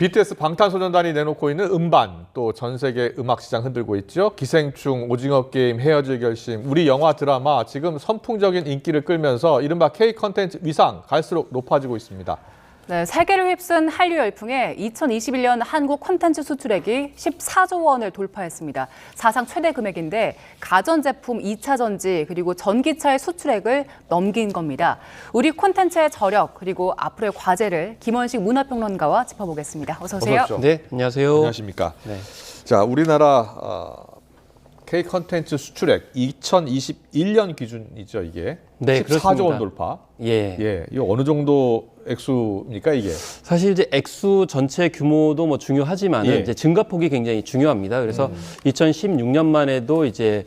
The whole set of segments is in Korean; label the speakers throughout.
Speaker 1: BTS 방탄소년단이 내놓고 있는 음반, 또 전 세계 음악 시장 흔들고 있죠. 기생충, 오징어 게임, 헤어질 결심, 우리 영화 드라마 지금 선풍적인 인기를 끌면서 이른바 K 컨텐츠 위상 갈수록 높아지고 있습니다.
Speaker 2: 네, 세계를 휩쓴 한류 열풍에 2021년 한국 콘텐츠 수출액이 14조 원을 돌파했습니다. 사상 최대 금액인데 가전제품 2차 전지 그리고 전기차의 수출액을 넘긴 겁니다. 우리 콘텐츠의 저력 그리고 앞으로의 과제를 김원식 문화평론가와 짚어보겠습니다. 어서 오세요.
Speaker 1: 어서 오십시오.
Speaker 3: 네, 안녕하세요.
Speaker 1: 안녕하십니까.
Speaker 3: 네.
Speaker 1: 자, 우리나라 K 컨텐츠 수출액 2021년 기준이죠, 이게.
Speaker 3: 네,
Speaker 1: 14조 원
Speaker 3: 그렇습니다.
Speaker 1: 돌파.
Speaker 3: 예.
Speaker 1: 예, 이거 어느 정도 액수입니까, 이게?
Speaker 3: 사실 이제 액수 전체 규모도 뭐 중요하지만
Speaker 1: 예.
Speaker 3: 이제 증가폭이 굉장히 중요합니다. 그래서 2016년만 해도 이제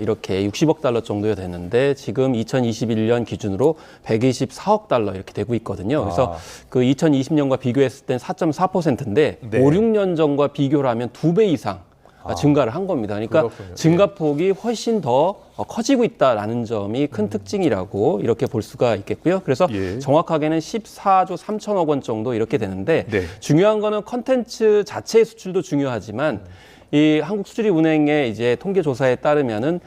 Speaker 3: 이렇게 60억 달러 정도가 되는데 지금 2021년 기준으로 124억 달러 이렇게 되고 있거든요. 그래서 그 2020년과 비교했을 땐 4.4%인데
Speaker 1: 네.
Speaker 3: 5, 6년 전과 비교를 하면 2배 이상 증가를 한 겁니다. 그러니까
Speaker 1: 그렇군요.
Speaker 3: 증가폭이 훨씬 더 커지고 있다라는 점이 큰 특징이라고 이렇게 볼 수가 있겠고요. 그래서
Speaker 1: 예.
Speaker 3: 정확하게는 14조 3천억 원 정도 이렇게 되는데
Speaker 1: 네.
Speaker 3: 중요한 거는 컨텐츠 자체의 수출도 중요하지만 이 한국수출입은행의 이제 통계 조사에 따르면은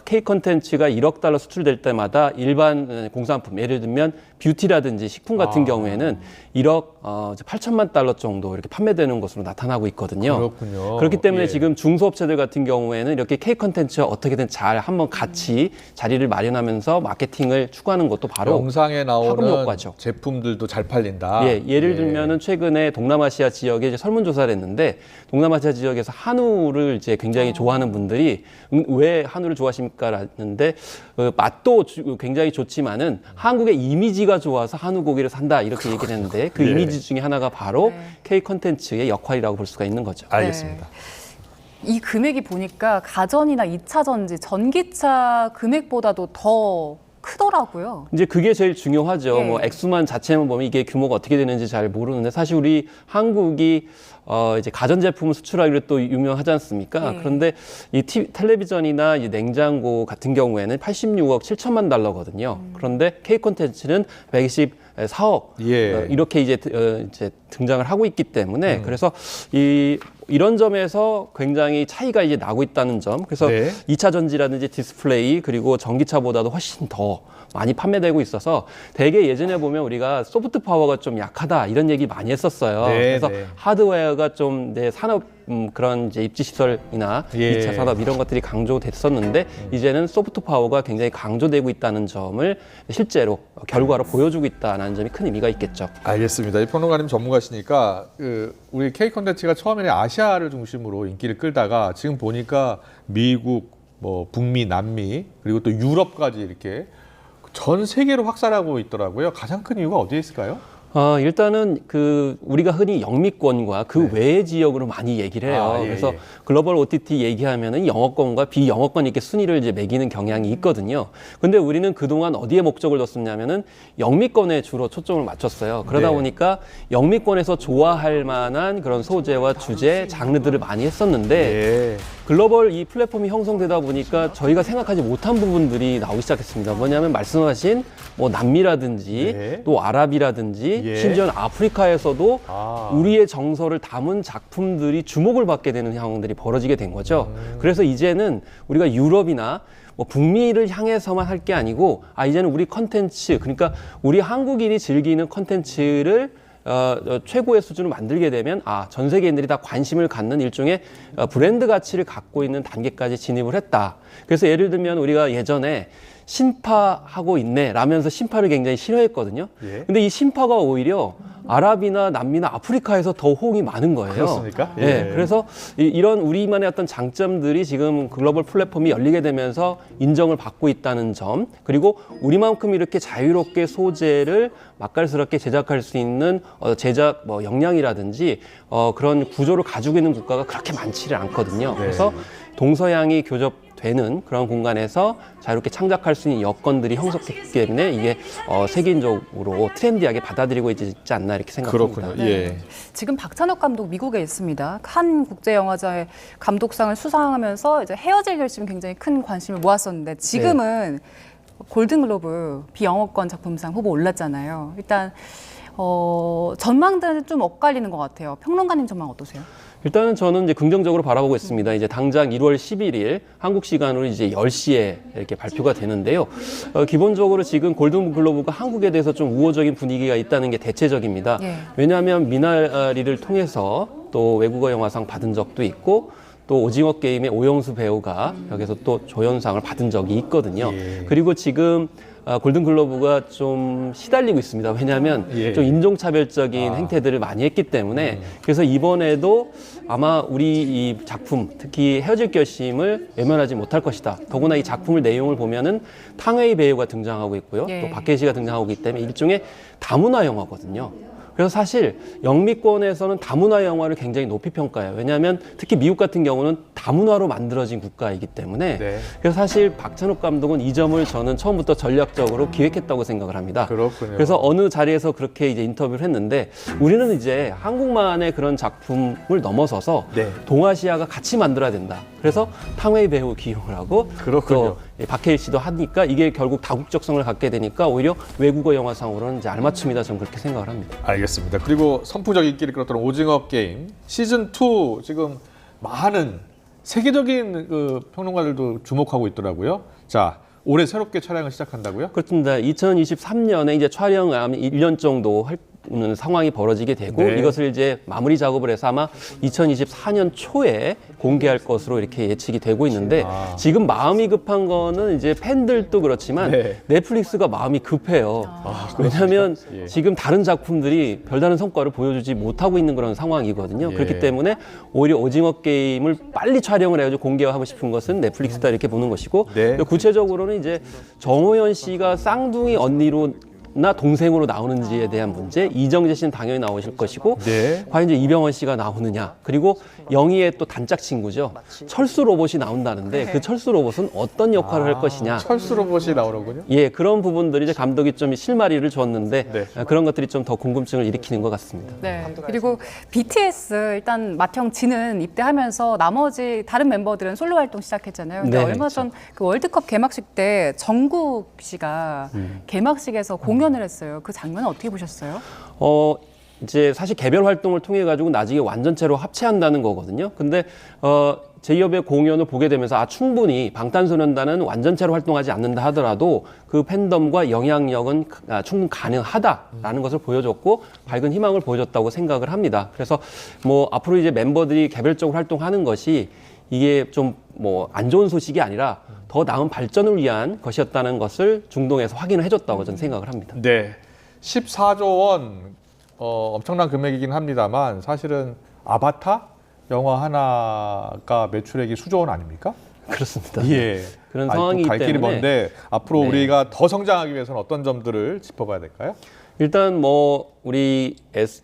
Speaker 3: K 컨텐츠가 1억 달러 수출될 때마다 일반 공산품, 예를 들면 뷰티라든지 식품 같은 경우에는 1억 8천만 달러 정도 이렇게 판매되는 것으로 나타나고 있거든요.
Speaker 1: 그렇군요.
Speaker 3: 그렇기 때문에
Speaker 1: 예.
Speaker 3: 지금 중소업체들 같은 경우에는 이렇게 K 컨텐츠와 어떻게든 잘 한번 같이 자리를 마련하면서 마케팅을 추구하는 것도 바로
Speaker 1: 영상에 나오는
Speaker 3: 파급 효과죠.
Speaker 1: 제품들도 잘 팔린다.
Speaker 3: 예, 예를 들면은 최근에 동남아시아 지역에 이제 설문조사를 했는데 동남아시아 지역에서 한우를 이제 굉장히 좋아하는 분들이 왜 한우를 좋아하십니까? 라는데 맛도 굉장히 좋지만은 한국의 이미지가 좋아서 한우 고기를 산다 이렇게 얘기를 했는데 그
Speaker 1: 예.
Speaker 3: 이미지 중에 하나가 바로 K 컨텐츠의 역할이라고 볼 수가 있는 거죠.
Speaker 1: 알겠습니다.
Speaker 2: 이 금액이 보니까 가전이나 2차 전지, 전기차 금액보다도 더 크더라고요.
Speaker 3: 이제 그게 제일 중요하죠.
Speaker 2: 예.
Speaker 3: 뭐 액수만 자체만 보면 이게 규모가 어떻게 되는지 잘 모르는데 사실 우리 한국이 이제 가전제품을 수출하기로 또 유명하지 않습니까?
Speaker 2: 예.
Speaker 3: 그런데 이 텔레비전이나 이 냉장고 같은 경우에는 86억 7천만 달러거든요. 그런데 K 콘텐츠는 124억
Speaker 1: 예.
Speaker 3: 이렇게 이제 등장을 하고 있기 때문에 그래서 이런 점에서 굉장히 차이가 이제 나고 있다는 점. 그래서
Speaker 1: 네.
Speaker 3: 2차 전지라든지 디스플레이 그리고 전기차보다도 훨씬 더 많이 판매되고 있어서 대개 예전에 보면 우리가 소프트 파워가 좀 약하다 이런 얘기 많이 했었어요.
Speaker 1: 네,
Speaker 3: 그래서
Speaker 1: 네.
Speaker 3: 하드웨어가 좀 내 산업 그런 이제 입지 시설이나
Speaker 1: 예.
Speaker 3: 2차 산업 이런 것들이 강조됐었는데 이제는 소프트 파워가 굉장히 강조되고 있다는 점을 실제로 결과로 보여주고 있다는 점이 큰 의미가 있겠죠.
Speaker 1: 알겠습니다. 이 평론가님 전문가시니까 우리 K 컨텐츠가 처음에는 아시아를 중심으로 인기를 끌다가 지금 보니까 미국, 뭐 북미, 남미 그리고 또 유럽까지 이렇게 전 세계로 확산하고 있더라고요. 가장 큰 이유가 어디에 있을까요?
Speaker 3: 일단은 우리가 흔히 영미권과 그 외의 지역으로 많이 얘기를 해요.
Speaker 1: 예,
Speaker 3: 그래서
Speaker 1: 예.
Speaker 3: 글로벌 OTT 얘기하면은 영어권과 비영어권 이렇게 순위를 이제 매기는 경향이 있거든요. 근데 우리는 그동안 어디에 목적을 뒀었냐면은 영미권에 주로 초점을 맞췄어요. 그러다
Speaker 1: 네.
Speaker 3: 보니까 영미권에서 좋아할 만한 그런 소재와 주제, 장르들을 많이 했었는데
Speaker 1: 예.
Speaker 3: 글로벌 이 플랫폼이 형성되다 보니까 저희가 생각하지 못한 부분들이 나오기 시작했습니다. 뭐냐면 말씀하신 뭐 남미라든지
Speaker 1: 네.
Speaker 3: 또 아랍이라든지
Speaker 1: 예.
Speaker 3: 심지어 아프리카에서도
Speaker 1: 아.
Speaker 3: 우리의 정서를 담은 작품들이 주목을 받게 되는 상황들이 벌어지게 된 거죠. 그래서 이제는 우리가 유럽이나 뭐 북미를 향해서만 할 게 아니고 이제는 우리 컨텐츠 그러니까 우리 한국인이 즐기는 컨텐츠를 최고의 수준을 만들게 되면 전 세계인들이 다 관심을 갖는 일종의 브랜드 가치를 갖고 있는 단계까지 진입을 했다. 그래서 예를 들면 우리가 예전에 신파하고 있네 라면서 신파를 굉장히 싫어했거든요.
Speaker 1: 예.
Speaker 3: 근데 이 신파가 오히려 아랍이나 남미나 아프리카에서 더 호응이 많은 거예요.
Speaker 1: 그렇습니까?
Speaker 3: 예.
Speaker 1: 예.
Speaker 3: 그래서 이런 우리만의 어떤 장점들이 지금 글로벌 플랫폼이 열리게 되면서 인정을 받고 있다는 점, 그리고 우리만큼 이렇게 자유롭게 소재를 맛깔스럽게 제작할 수 있는 제작 역량이라든지 그런 구조를 가지고 있는 국가가 그렇게 많지를 않거든요. 그래서 동서양이 교접되는 그런 공간에서 자유롭게 창작할 수 있는 여건들이 형성됐기 때문에 이게 세계적으로 트렌디하게 받아들이고 있지 않나 이렇게 생각합니다.
Speaker 1: 그렇군요. 예.
Speaker 2: 지금 박찬욱 감독 미국에 있습니다. 칸 국제영화제의 감독상을 수상하면서 이제 헤어질 결심이 굉장히 큰 관심을 모았었는데 지금은 골든글로브 비영어권 작품상 후보 올랐잖아요. 일단 전망들은 좀 엇갈리는 것 같아요. 평론가님 전망 어떠세요?
Speaker 3: 일단은 저는 이제 긍정적으로 바라보고 있습니다. 이제 당장 1월 11일 한국 시간으로 이제 10시에 이렇게 발표가 되는데요. 기본적으로 지금 골든글로브가 한국에 대해서 좀 우호적인 분위기가 있다는 게 대체적입니다.
Speaker 2: 예.
Speaker 3: 왜냐하면 미나리를 통해서 또 외국어 영화상 받은 적도 있고 또 오징어 게임의 오영수 배우가 여기서 또 조연상을 받은 적이 있거든요.
Speaker 1: 예.
Speaker 3: 그리고 지금 골든글로브가 좀 시달리고 있습니다. 왜냐하면
Speaker 1: 예.
Speaker 3: 좀 인종차별적인 행태들을 많이 했기 때문에 그래서 이번에도 아마 우리 이 작품, 특히 헤어질 결심을 외면하지 못할 것이다. 더구나 이 작품의 내용을 보면은 탕웨이 배우가 등장하고 있고요.
Speaker 2: 예.
Speaker 3: 또 박해일 씨가 등장하고 있기 때문에 일종의 다문화 영화거든요. 그래서 사실 영미권에서는 다문화 영화를 굉장히 높이 평가해요. 왜냐하면 특히 미국 같은 경우는 다문화로 만들어진 국가이기 때문에
Speaker 1: 네.
Speaker 3: 그래서 사실 박찬욱 감독은 이 점을 저는 처음부터 전략적으로 기획했다고 생각을 합니다.
Speaker 1: 그렇군요.
Speaker 3: 그래서 어느 자리에서 그렇게 이제 인터뷰를 했는데 우리는 이제 한국만의 그런 작품을 넘어서서
Speaker 1: 네.
Speaker 3: 동아시아가 같이 만들어야 된다. 그래서 탕웨이 배우 기용을 하고
Speaker 1: 그렇군요.
Speaker 3: 또 박해일 씨도 하니까 이게 결국 다국적성을 갖게 되니까 오히려 외국어 영화상으로는 이제 알맞춤이다. 저는 그렇게 생각을 합니다.
Speaker 1: 알겠습니다. 그리고 선풍적 인기를 끌었던 오징어 게임 시즌 2 지금 많은 세계적인 그 평론가들도 주목하고 있더라고요. 자, 올해 새롭게 촬영을 시작한다고요?
Speaker 3: 그렇습니다. 2023년에 이제 촬영을 1년 정도 할 상황이 벌어지게 되고
Speaker 1: 네.
Speaker 3: 이것을 이제 마무리 작업을 해서 아마 2024년 초에 공개할 것으로 이렇게 예측이 되고 있는데 지금 마음이 급한 거는 이제 팬들도 그렇지만
Speaker 1: 네.
Speaker 3: 넷플릭스가 마음이 급해요. 왜냐하면
Speaker 1: 예.
Speaker 3: 지금 다른 작품들이 별다른 성과를 보여주지 못하고 있는 그런 상황이거든요.
Speaker 1: 예.
Speaker 3: 그렇기 때문에 오히려 오징어 게임을 빨리 촬영을 해가지고 공개하고 싶은 것은 넷플릭스다 이렇게 보는 것이고
Speaker 1: 네.
Speaker 3: 구체적으로는 이제 정호연 씨가 쌍둥이 언니로 나 동생으로 나오는지에 대한 문제, 이정재 씨는 당연히 나오실 것이고
Speaker 1: 네.
Speaker 3: 과연 이제 이병헌 씨가 나오느냐, 그리고 영희의 또 단짝 친구죠. 철수 로봇이 나온다는데 그 철수 로봇은 어떤 역할을 할 것이냐.
Speaker 1: 철수 로봇이 나오는군요.
Speaker 3: 예, 그런 부분들이 이제 감독이 좀 실마리를 줬는데
Speaker 1: 네.
Speaker 3: 그런 것들이 좀 더 궁금증을 일으키는 것 같습니다.
Speaker 2: 네. 그리고 BTS 일단 맏형 진은 입대하면서 나머지 다른 멤버들은 솔로 활동 시작했잖아요. 근데
Speaker 3: 네,
Speaker 2: 얼마
Speaker 3: 그렇죠.
Speaker 2: 전 그 월드컵 개막식 때 정국 씨가 개막식에서 공연을 했어요. 그 장면은 어떻게 보셨어요?
Speaker 3: 이제 사실 개별 활동을 통해 가지고 나중에 완전체로 합체한다는 거거든요. 근데 제이홉의 공연을 보게 되면서 충분히 방탄소년단은 완전체로 활동하지 않는다 하더라도 그 팬덤과 영향력은 충분히 가능하다라는 것을 보여줬고 밝은 희망을 보여줬다고 생각을 합니다. 그래서 뭐 앞으로 이제 멤버들이 개별적으로 활동하는 것이 이게 좀 뭐 안 좋은 소식이 아니라 더 나은 발전을 위한 것이었다는 것을 중동에서 확인을 해줬다고 저는 생각을 합니다.
Speaker 1: 네. 14조 원 엄청난 금액이긴 합니다만 사실은 아바타 영화 하나가 매출액이 수조 원 아닙니까?
Speaker 3: 그렇습니다.
Speaker 1: 예.
Speaker 3: 그런
Speaker 1: 아직도
Speaker 3: 상황이기
Speaker 1: 갈 길이
Speaker 3: 때문에
Speaker 1: 먼데 앞으로
Speaker 3: 네.
Speaker 1: 우리가 더 성장하기 위해서는 어떤 점들을 짚어봐야 될까요?
Speaker 3: 일단 뭐 우리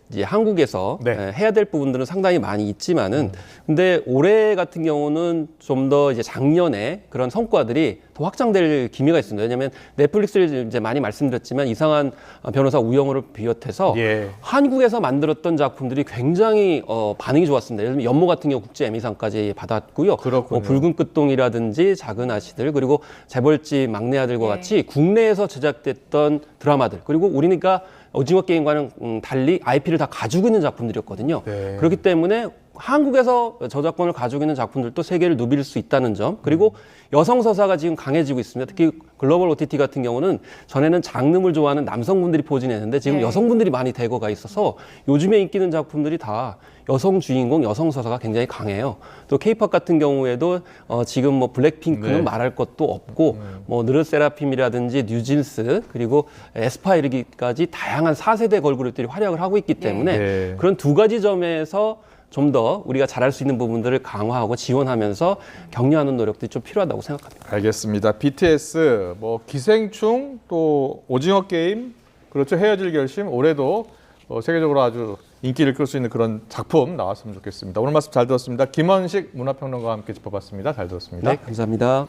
Speaker 3: 이제 한국에서
Speaker 1: 네.
Speaker 3: 해야 될 부분들은 상당히 많이 있지만은 근데 올해 같은 경우는 좀 더 이제 작년에 그런 성과들이 더 확장될 기미가 있습니다. 왜냐하면 넷플릭스를 이제 많이 말씀드렸지만 이상한 변호사 우영우를 비롯해서
Speaker 1: 예.
Speaker 3: 한국에서 만들었던 작품들이 굉장히 반응이 좋았습니다. 예를 들면 연모 같은 경우 국제 에미상까지 받았고요.
Speaker 1: 그렇군요.
Speaker 3: 뭐 붉은 끝동이라든지 작은 아씨들 그리고 재벌집 막내 아들과 같이 국내에서 제작됐던 드라마들 그리고 우리니까 오징어 게임과는 달리 IP를 다 가지고 있는 작품들이었거든요.
Speaker 1: 네.
Speaker 3: 그렇기 때문에 한국에서 저작권을 가지고 있는 작품들도 세계를 누빌 수 있다는 점 그리고 여성 서사가 지금 강해지고 있습니다. 특히 글로벌 OTT 같은 경우는 전에는 장르물 좋아하는 남성분들이 포진했는데 지금
Speaker 2: 네.
Speaker 3: 여성분들이 많이 대거가 있어서 요즘에 인기 있는 작품들이 다 여성 주인공, 여성 서사가 굉장히 강해요. 또 K-팝 같은 경우에도 지금 뭐 블랙핑크는
Speaker 1: 네.
Speaker 3: 말할 것도 없고 뭐 느르세라핌이라든지 뉴진스 그리고 에스파 이르기까지 다양한 4세대 걸그룹들이 활약을 하고 있기 때문에
Speaker 1: 네.
Speaker 3: 그런 두 가지 점에서 좀 더 우리가 잘할 수 있는 부분들을 강화하고 지원하면서 격려하는 노력들이 좀 필요하다고 생각합니다.
Speaker 1: 알겠습니다. BTS, 뭐 기생충, 또 오징어 게임, 그렇죠. 헤어질 결심 올해도 세계적으로 아주 인기를 끌 수 있는 그런 작품 나왔으면 좋겠습니다. 오늘 말씀 잘 들었습니다. 김원식 문화평론가와 함께 짚어봤습니다. 잘 들었습니다.
Speaker 3: 네, 감사합니다.